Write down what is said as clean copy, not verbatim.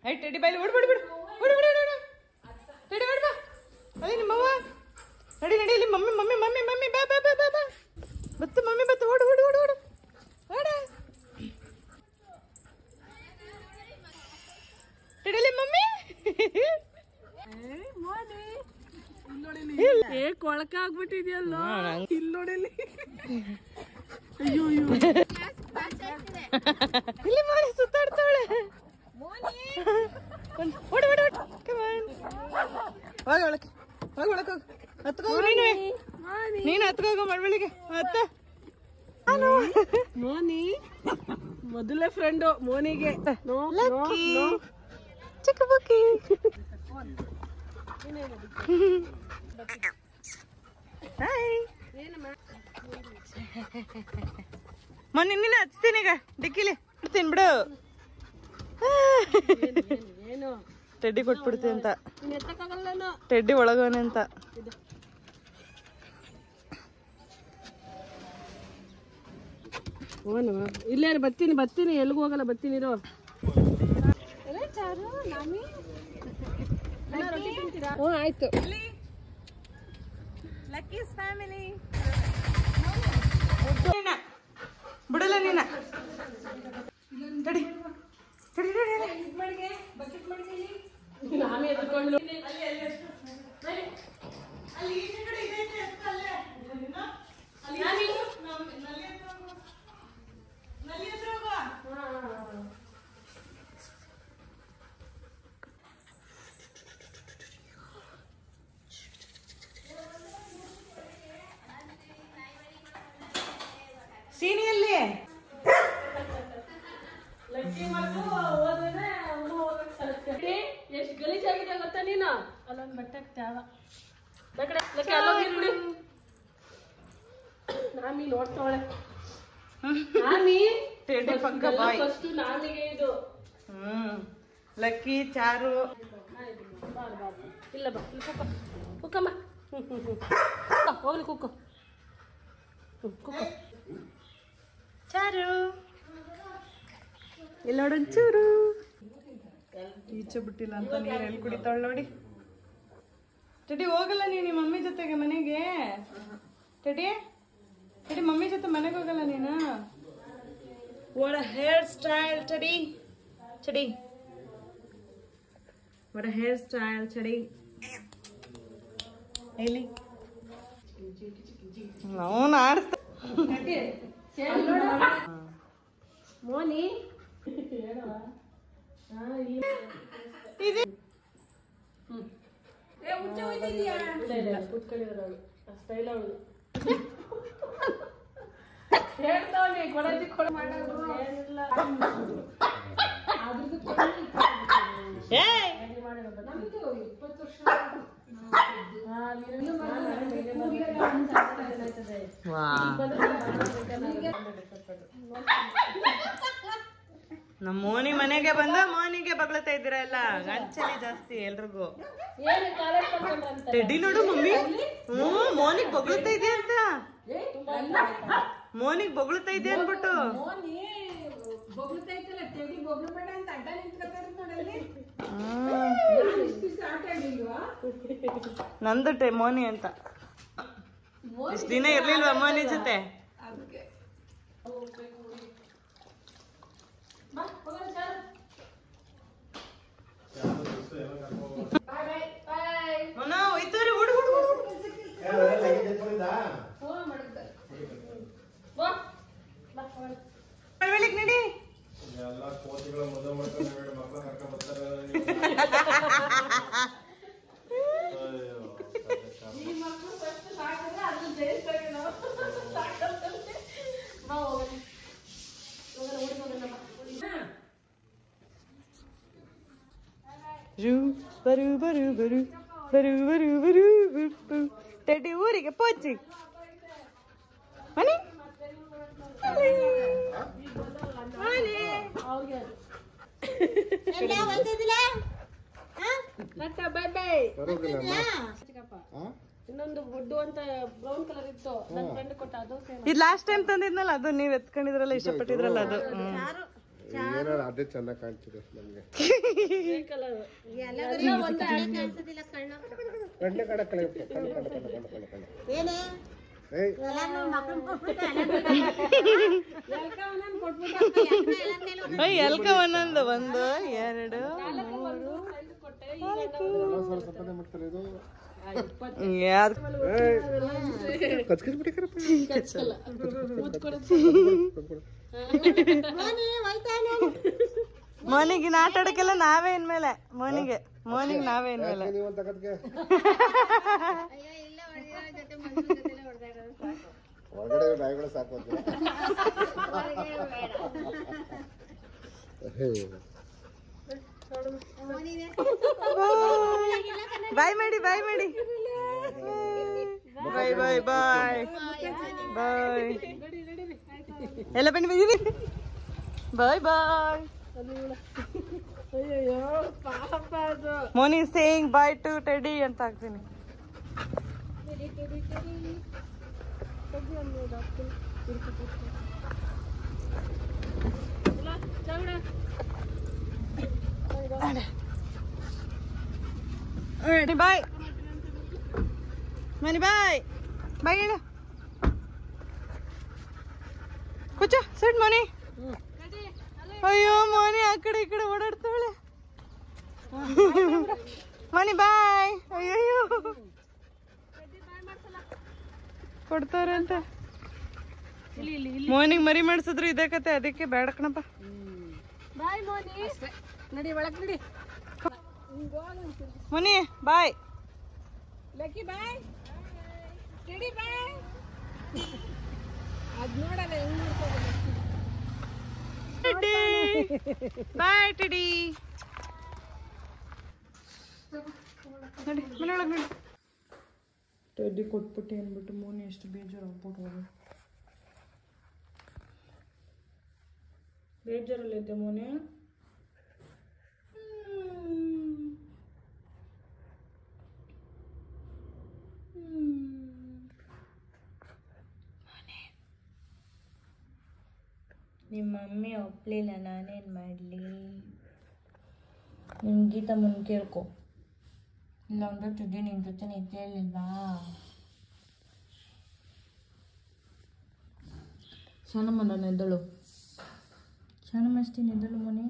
Teddy ಬಾಯ್ಲಿ ಓಡ್ಬಿಡು ಬಿಡು ಬಿಡು ಬಿಡು ಬಿಡು ಟೆಡಿ ಓಡ್ ಬಾ ಅದೇ ನಿಮ್ಮವ್ವ ನಡಿ ನಡಿ ಇಲ್ಲಿ ಮಮ್ಮಿ ಮಮ್ಮಿ ಮಮ್ಮಿ ಮಮ್ಮಿ ಬಾ ಬಾ ಬಾ ಬಾ ಬಾ ಬತ್ತು ಮಮ್ಮಿ ಬತ್ತು ಓಡು ಓಡು ಓಡು ಓಡು ಓಡ ಟೆಡಿಲಿ ಮಮ್ಮಿ ಕೊಳಕ ಆಗ್ಬಿಟ್ಟಿದ್ಯಲ್ಲ ಇಲ್ಲಿ ನೋಡಿಲಿ ಅಯ್ಯೋ ಅಯ್ಯೋ ಇಲ್ಲಿ ಮಾಡಿ ಸುತ್ತಾಡ್ತಾವಳೆ ಓಡು ಓಡು ಹೋಗ ಒಳಕ್ಕೆ ಹೋಗ ಒಳಕ್ಕೆ ಹೋಗ ಹತ್ಕೋಗು ನೀನು ಹತ್ಕೋಗು ಮಳವಳಿಗೆ ಹತ್ತ ಮೋನಿ ಮೊದಲೇ ಫ್ರೆಂಡು ಮೋನಿಗೆ ಚಿಕ್ಕ ಬುಕ್ಕಿ ಮೊನ್ನೆ ನಿನ್ನ ಹಚ್ತೀನಿ ಈಗ ಡಿಕ್ಕಿಲಿ ಬಿಡ್ತೀನಿ ಬಿಡು ಟೆಡ್ಡಿ ಕೊಟ್ಬಿಡ್ತೀನಿ ಅಂತ ಟೆಡ್ಡಿ ಒಳಗವನೆ ಅಂತ ಇಲ್ಲೇ ಬರ್ತೀನಿ ಎಲ್ಗೂ ಹೋಗಲ್ಲ ಬರ್ತೀನಿ ಇರೋ ಆಯ್ತು ಲಕ್ಕೀಸ್ ಫ್ಯಾಮಿಲಿ ಬಿಡಲ್ಲ ನೀನ ತಡಿ ತಡಿ ನಾನೇ ಎದ್ಕೊಂಡು ಸೀನಿಯಲ್ಲಿ ಎಷ್ಟು ಗಲೀಜಾಗಿದೆ ಗೊತ್ತಾ ನೀನು ಅಲ್ಲೊಂದು ಬಟ್ಟೆ ತ್ಯಾವ ನಾಮಿ ನೋಡ್ತಾವಳೆ ನಾಮಿ ಟೆಡ್ಡಿ ಪಕ್ಕ ಬಾಯ್ ಫಸ್ಟ್ ನಾಮಿಗೆ ಇದು ಲಕ್ಕಿ ಚಾರು ಇಲ್ಲ ಬಾ ಇಲ್ಲಿ ಕುಕ್ಕಮ್ಮ ಹೋಗ್ಲಿ ಕುಕ್ಕು ಕುಕ್ಕು ಚಾರು ಇಲ್ಲ ನೋಡೊಂಚೂರು ಈಚೆ ಬಿಟ್ಟಿಲ್ಲ ಅಂತ ನೀರು ಎಲ್ಲಿ ಕುಡಿತಾಳೆ ನೋಡಿ ಟೆಡಿ ಹೋಗಲ್ಲ ನೀನು ನಿಮ್ಮ ಮಮ್ಮಿ ಜೊತೆಗೆ ಮನೆಗೆ ಟೆಡಿ ಟೆಡಿ ಮಮ್ಮಿ ಜೊತೆ ಮನೆಗೆ ಹೋಗಲ್ಲ ನೀನು what a hairstyle teddy teddy what a hairstyle teddy ಎಲ್ಲಿ ಅವನು ಆಡಿಸ್ತಾ ಮೋನಿ ಸ್ಟೈಲ್ ಅವಳು ಹೇಳ್ತಾವಳಿ ಕೊಡಜಿ ಕೊಡ ಮಾಡೋದು ಏನಿಲ್ಲ ನಮ್ದು 20 ವರ್ಷ ನಮ್ಮ ಮೋನಿ ಮನೆಗೆ ಬಂದ ಮೋನಿಗೆ ಬಗ್ಲತಾ ಇದ್ದೀರಾ ಎಲ್ಲ ಗಂಚಲಿ ಜಾಸ್ತಿ ಎಲ್ರಿಗೂ ಟೆಡಿ ನೋಡು ಮಮ್ಮಿ ಮೋನಿಗ್ ಬಗ್ಲತಾ ಇದೆ ಅಂತ ಮೋನಿಗ್ ಬಗ್ಲತಾ ಇದೆ ಅನ್ಬಿಟ್ಟು ನಂದು ಮೋನಿ ಅಂತ ಇಷ್ಟ ದಿನ ಇರ್ಲಿಲ್ವಾ ಮೋನಿ ಜೊತೆ ನಡಿ ಬರು ಬರು ಬರು ಬರು ಬರು ಬರು ಟೆಡಿ ಊರಿಗೆ ಪೋಚಿ ಮನೆ ಇನ್ನೊಂದು ವುಡ್ ಅಂತ ಬ್ರೌನ್ ಕಲರ್ ಇತ್ತು ನನ್ನ ಫ್ರೆಂಡ್ ಕೊಟ್ಟ ಅದು ಇದು ಲಾಸ್ಟ್ ಟೈಮ್ ತಂದಿದ್ನಲ್ಲ ಅದು ನೀವ್ ಎತ್ಕೊಂಡಿದ್ರಲ್ಲ ಇಷ್ಟಪಟ್ಟಿದ್ರಲ್ಲ ಅದು ಏನೋ ಅದೇ ಚೆನ್ನಾಗಿ ಕಾಣ್ತಿದೆ ನಮ್ಗೆ. ಕಲರ್ ಕಣ್ಣೆ ಕಡೆ ಕಳೆ ಏಯ್ ಎಲ್ಕ ಒಂದೊಂದು 1 2 ಸಂಪಾದನೆ ಮಾಡ್ತಾರೆ ಇದು. ಯಾವ್ದು ಮೋನಿಗೆ ಆಟ ಆಡಕ್ಕೆಲ್ಲ ನಾವೇ ಇನ್ಮೇಲೆ ಮೋನಿಗೆ ನಾವೇ ಇನ್ಮೇಲೆ ನೀವಂತ ಕತ್ಗೆ ಹೊರಗಡೆ ನಾಯಿಗಳು ಸಾಕು ಅಂತ. ಬಾಯ್ ಮಾಡಿ ಬಾಯ್ ಬಾಯ್ ಬಾಯ್ ಎಲ್ಲ ಬನ್ನಿ ಬಂದಿರಿ bye bye. Moni saying bye to Teddy ಅಂತ ಹಾಕ್ತೀನಿ. ಬಾಯ್ ಮನಿ ಬಾಯ್ ಹೇಳು ಕುಚ್ಚ ಸಿಟ್ ಮನಿ. ಅಯ್ಯೋ ಮೋನಿ ಆ ಕಡೆ ಈ ಕಡೆ ಓಡಾಡ್ತಾಳೆ. ಮನಿ ಬಾಯ್. ಅಯ್ಯಯ್ಯೋ ಕೊಡ್ತಾರಂತೆ. ಮೋನಿಗೆ ಮರಿ ಮಾಡಿಸಿದ್ರು ಇದೇ ಕತೆ, ಅದಕ್ಕೆ ಬೇಡ ಕಣಪ್ಪ. ಬಾಯ್ ಮೋನಿ ನಡಿ ಒಳಗ್ ನಡಿ. Moni bye. Lucky bye. Teddy bye. ಅದ್ ನೋಡಲ್ಲ ಹೆಂಗ್ ಮಾಡ್ತಾರೆ. Bye Teddy. ನಡಿ ಮನೆಯೊಳಗೆ ನಡಿ. ಟೆಡಿ ಕೊಟ್ಬಿಟ್ಟು ಅಂದ್ಬಿಟ್ಟು ಮೋನಿ ಎಷ್ಟು ಬೇಜಾರಾಗ್ಬಿಟ್ಟು ಬೇಜಾರಲ್ಲಿದ್ದೆ ಮೋನಿ. ನಿಮ್ಮ ಮಮ್ಮಿ ಒಪ್ಲಿಲ್ಲ, ನಾನೇನು ಮಾಡಲಿ? ನಿಮ್ಮ ಗೀತಾ ಮುಂದೆ ಕೇಳ್ಕೊ. ಇಲ್ಲ ಅಂದ್ರೆ ಟೆಡಿ ನಿನ್ನ ಜೊತೆ ನಿಂತೇಳಿಲ್ವಾ? ಶಾನಮ್ಮನ ಎದ್ದಳು, ಶಾನಮ್ಮ ಅಷ್ಟೇನು ಎದ್ದಳು ಮನೆ.